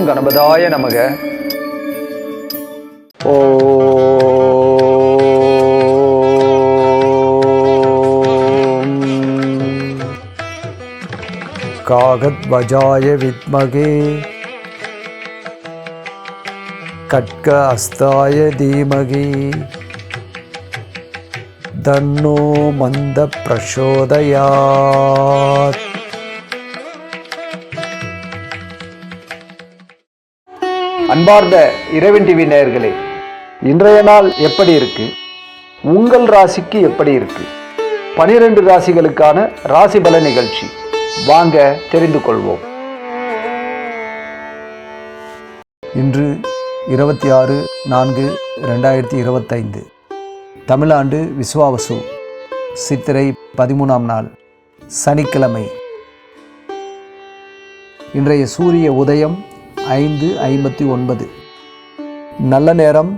கணபதாய நமக. காகத்வஜாய வித்மகே கட்க அஸ்தாய தீமகி தன்னோ மந்த பிரசோதயாத். அன்பார்ந்த இறைவன் டிவி நேயர்களே, இன்றைய நாள் எப்படி இருக்கு? உங்கள் ராசிக்கு எப்படி இருக்கு? 12 ராசிகளுக்கான ராசி பல நிகழ்ச்சி வாங்க தெரிந்து கொள்வோம். இன்று 26/4/2025 தமிழாண்டு விஸ்வாவசு சித்திரை 13ஆம் நாள் சனிக்கிழமை. இன்றைய சூரிய உதயம் 5:59. நல்ல நேரம்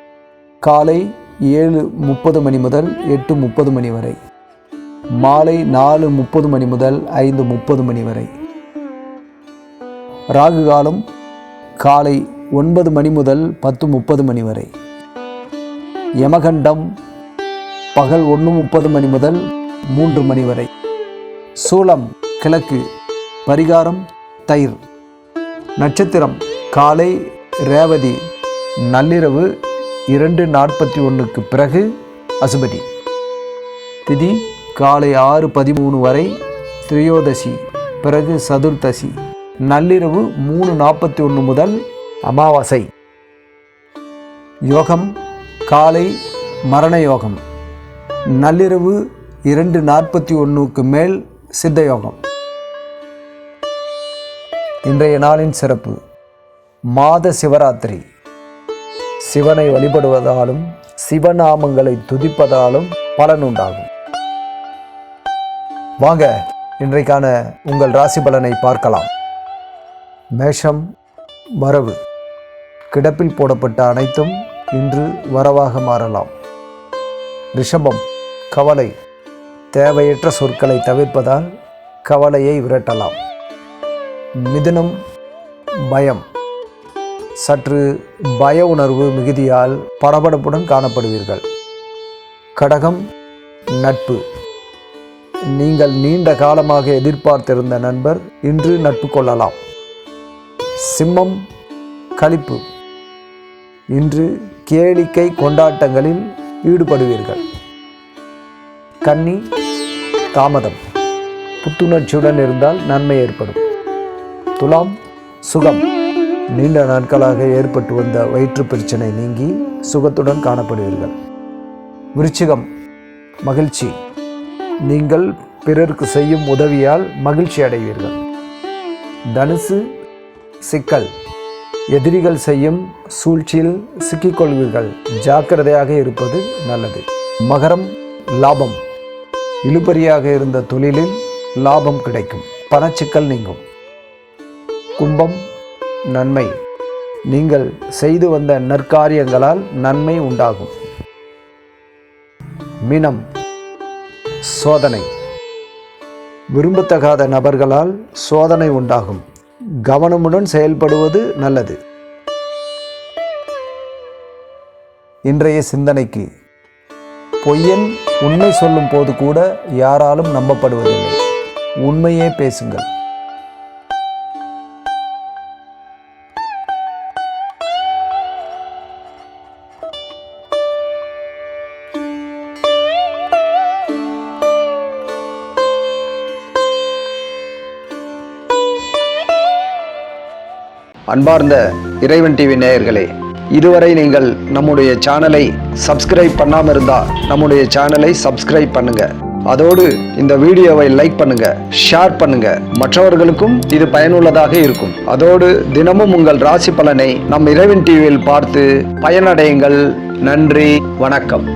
காலை 7:30 மணி முதல் 8:30 மணி வரை. மாலை 4:30 மணி முதல் 5:30 மணி வரை. ராகு காலம் காலை 9 மணி முதல் 10:30 மணி வரை. யமகண்டம் பகல் 1:30 மணி முதல் 3 மணி வரை. சூலம் கிழக்கு. பரிகாரம் தயிர். நட்சத்திரம் காலை ரேவதி, நள்ளிரவு 2:41 பிறகு அசுபதி. திதி காலை 6:13 வரை திரியோதசி, பிறகு சதுர்தசி. நள்ளிரவு 3:41 முதல் அமாவாசை. யோகம் காலை மரண யோகம், நள்ளிரவு 2:41 மேல் சித்த யோகம். இன்றைய நாளின் சிறப்பு மாத சிவராத்திரி. சிவனை வழிபடுவதாலும் சிவநாமங்களை துதிப்பதாலும் பலன் உண்டாகும். வாங்க இன்றைக்கான உங்கள் ராசி பலனை பார்க்கலாம். மேஷம் வரவு. கிடப்பில் போடப்பட்ட அனைத்தும் இன்று வரவாக மாறலாம். ரிஷபம் கவலை. தேவையற்ற சொற்களை தவிர்ப்பதால் கவலையை விரட்டலாம். மிதுனம் பயம். சற்று பய உணர்வு மிகுதியால் படபடப்புடன் காணப்படுவீர்கள். கடகம் நட்பு. நீங்கள் நீண்ட காலமாக எதிர்பார்த்திருந்த நண்பர் இன்று நட்பு கொள்ளலாம். சிம்மம் களிப்பு. இன்று கேளிக்கை கொண்டாட்டங்களில் ஈடுபடுவீர்கள். கன்னி தாமதம். புத்துணர்ச்சியுடன் இருந்தால் நன்மை ஏற்படும். துலாம் சுகம். நீண்ட நாட்களாக ஏற்பட்டு வந்த வயிற்று பிரச்சனை நீங்கி சுகத்துடன் காணப்படுவீர்கள். விருச்சிகம் மகிழ்ச்சி. நீங்கள் பிறருக்கு செய்யும் உதவியால் மகிழ்ச்சி அடைவீர்கள். தனுசு சிக்கல். எதிரிகள் செய்யும் சூழ்ச்சியில் சிக்கிக்கொள்வீர்கள். ஜாக்கிரதையாக இருப்பது நல்லது. மகரம் லாபம். இழுபறியாக இருந்த தொழிலில் லாபம் கிடைக்கும். பணச்சிக்கல் நீங்கும். கும்பம் நன்மை. நீங்கள் செய்து வந்த நற்காரியங்களால் நன்மை உண்டாகும். மீனம் சோதனை. விரும்பத்தகாத நபர்களால் சோதனை உண்டாகும். கவனமுடன் செயல்படுவது நல்லது. இன்றைய சிந்தனைக்கு பொய்யன் உண்மை சொல்லும் போது கூட யாராலும் நம்பப்படுவதில்லை. உண்மையே பேசுங்கள். அன்பார்ந்த இறைவன் டிவி நேயர்களே, இதுவரை நீங்கள் நம்முடைய சேனலை சப்ஸ்கிரைப் பண்ணாமல் இருந்தால் நம்முடைய சேனலை சப்ஸ்கிரைப் பண்ணுங்க. அதோடு இந்த வீடியோவை லைக் பண்ணுங்க, ஷேர் பண்ணுங்க. மற்றவர்களுக்கும் இது பயனுள்ளதாக இருக்கும். அதோடு தினமும் உங்கள் ராசி பலனை நம் இறைவன் டிவியில் பார்த்து பயனடையுங்கள். நன்றி, வணக்கம்.